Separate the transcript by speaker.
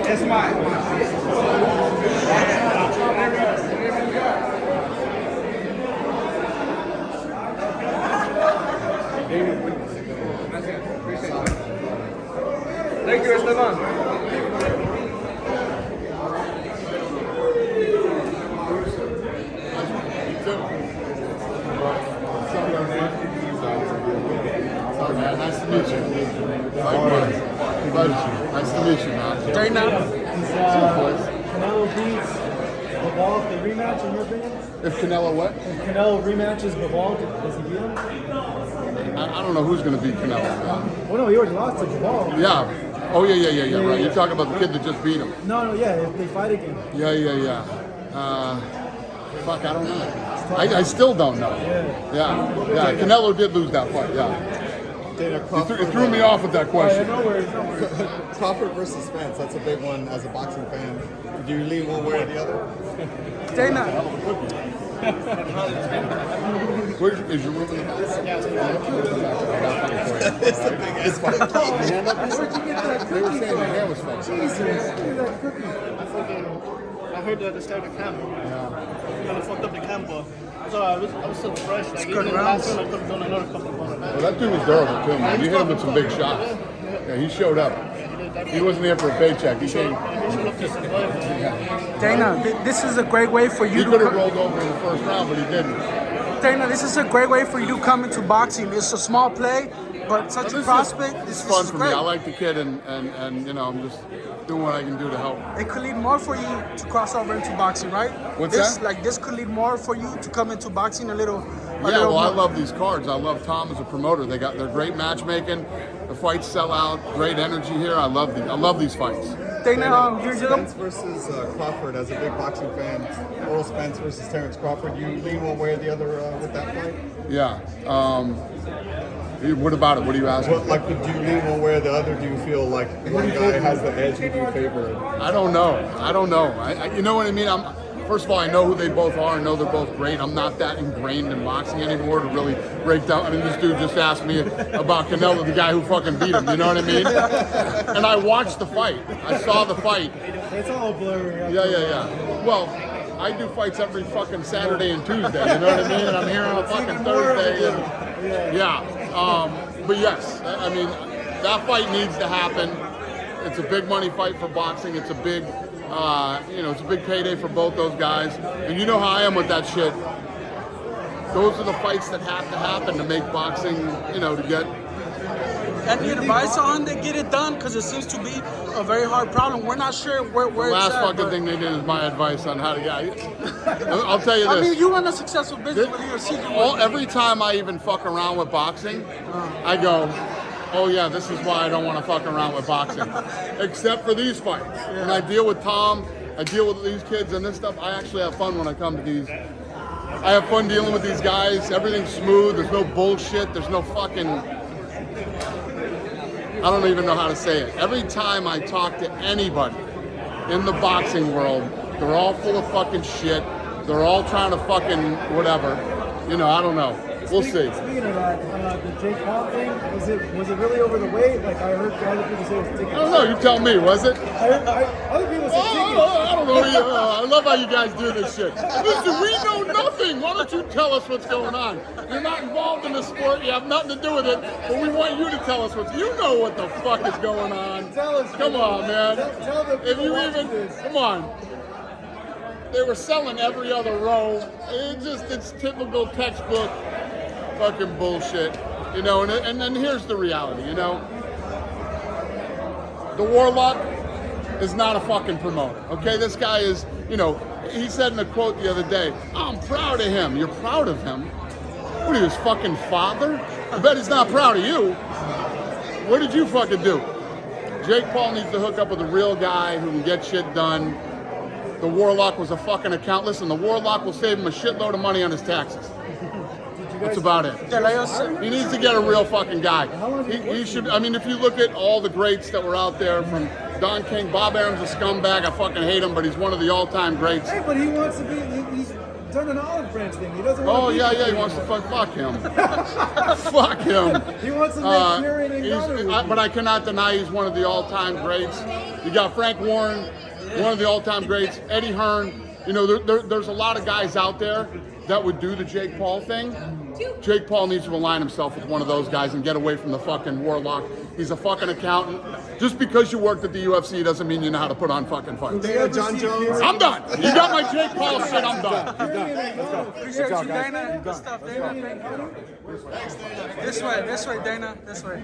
Speaker 1: It's mine. Thank you, Esteban.
Speaker 2: Nice to meet you. Nice to meet you, man.
Speaker 1: Dana.
Speaker 3: Canelo beats Bivol the rematch, in your opinion?
Speaker 2: If Canelo what?
Speaker 3: If Canelo rematches Bivol, does he beat him?
Speaker 2: I don't know who's going to beat Canelo, man.
Speaker 3: Well, no, he already lost to Bivol.
Speaker 2: Yeah. Oh, yeah, right. You're talking about the kid that just beat him.
Speaker 3: No, yeah, if they fight again.
Speaker 2: Yeah. Fuck, I don't know. I still don't know. Yeah. Canelo did lose that fight, yeah. It threw me off with that question.
Speaker 3: No worries.
Speaker 4: Crawford versus Spence, that's a big one as a boxing fan. Do you lean one way or the other?
Speaker 1: Dana.
Speaker 2: Where is your room in the house?
Speaker 4: It's the biggest cookie.
Speaker 2: Where'd you get that cookie? They were saying your hair was fun.
Speaker 5: I heard that they started the camp. Kind of fucked up the camp, but so I was still fresh. Like, even in the last one, I could have done another couple of months.
Speaker 2: Well, that dude was durable too, man. You hit him with some big shots. Yeah, he showed up. He wasn't there for a paycheck. He came.
Speaker 1: Dana, this is a great way for you
Speaker 2: He
Speaker 1: to
Speaker 2: could have rolled over in the first round, but he didn't.
Speaker 1: Dana, this is a great way for you to come into boxing. It's a small play, but such a prospect.
Speaker 2: It's fun for me. I like the kid, and you know, I'm just doing what I can do to help.
Speaker 1: It could lead more for you to cross over into boxing, right?
Speaker 2: What's
Speaker 1: this,
Speaker 2: that?
Speaker 1: Like this could lead more for you to come into boxing a little.
Speaker 2: Yeah, well, I love these cards. I love Tom as a promoter. They're great matchmaking. The fights sell out. Great energy here. I love these fights.
Speaker 1: Dana, you're
Speaker 4: Spence versus Crawford, as a big boxing fan. Earl Spence versus Terrence Crawford. You lean one way or the other with that fight?
Speaker 2: Yeah. What about it? What are you asking?
Speaker 4: Do you lean one way or the other? Do you feel like one guy has the edge? Who do you favor?
Speaker 2: I don't know. You know what I mean? First of all, I know who they both are. I know they're both great. I'm not that ingrained in boxing anymore to really break down. I mean, this dude just asked me about Canelo, the guy who fucking beat him. You know what I mean? And I watched the fight. I saw the fight.
Speaker 3: It's all blurry.
Speaker 2: Yeah. Well, I do fights every fucking Saturday and Tuesday. You know what I mean? And I'm here on a fucking Thursday. But yes, I mean, that fight needs to happen. It's a big money fight for boxing. It's a big, it's a big payday for both those guys. And you know how I am with that shit. Those are the fights that have to happen to make boxing, to get.
Speaker 1: Any advice on to get it done? Because it seems to be a very hard problem. We're not sure where
Speaker 2: The
Speaker 1: it's
Speaker 2: last
Speaker 1: at.
Speaker 2: fucking thing they did is my advice on how to get. I'll tell you this.
Speaker 1: I mean, you run a successful business with your CG.
Speaker 2: Every time I even fuck around with boxing, I go, oh yeah, this is why I don't want to fuck around with boxing. Except for these fights. When I deal with Tom, I deal with these kids and this stuff, I actually have fun when I come to these. I have fun dealing with these guys. Everything's smooth. There's no bullshit. There's no fucking... I don't even know how to say it. Every time I talk to anybody in the boxing world, they're all full of fucking shit. They're all trying to fucking whatever. I don't know. We'll see.
Speaker 3: Speaking of that, the Jake Paul thing, was it really over the weight? Like I heard other people say it was ticket.
Speaker 2: I don't know. You tell me. Was it?
Speaker 3: Other people say ticket.
Speaker 2: I don't know. I love how you guys do this shit. Listen, we know nothing. Why don't you tell us what's going on? You're not involved in the sport. You have nothing to do with it. But we want you to tell us you know what the fuck is going on.
Speaker 3: Tell us.
Speaker 2: Come on, man.
Speaker 3: Tell them
Speaker 2: If you even, come on. They were selling every other row. It's typical textbook fucking bullshit. And then here's the reality, The Warlock is not a fucking promoter, okay? This guy is, he said in a quote the other day, I'm proud of him. You're proud of him? What are you, his fucking father? I bet he's not proud of you. What did you fucking do? Jake Paul needs to hook up with a real guy who can get shit done. The Warlock was a fucking account. Listen, the Warlock will save him a shitload of money on his taxes. That's about it. He needs to get a real fucking guy. He should. I mean, if you look at all the greats that were out there, from Don King, Bob Arum's a scumbag. I fucking hate him, but he's one of the all-time greats.
Speaker 3: Hey, but he wants to be. He's done an olive branch thing. He doesn't want
Speaker 2: Oh,
Speaker 3: to
Speaker 2: yeah, he wants to fuck him. Fuck him.
Speaker 3: He wants to make Fury and encounter.
Speaker 2: But I cannot deny he's one of the all-time greats. You got Frank Warren, one of the all-time greats. Eddie Hearn. You know, there's a lot of guys out there that would do the Jake Paul thing. Jake Paul needs to align himself with one of those guys and get away from the fucking Warlock. He's a fucking accountant. Just because you worked at the UFC doesn't mean you know how to put on fucking fights.
Speaker 4: John Jones.
Speaker 2: I'm done. You got my Jake Paul shit, I'm done.
Speaker 1: Appreciate you, Dana. Good stuff, Dana. Thank you. This way, Dana. This way.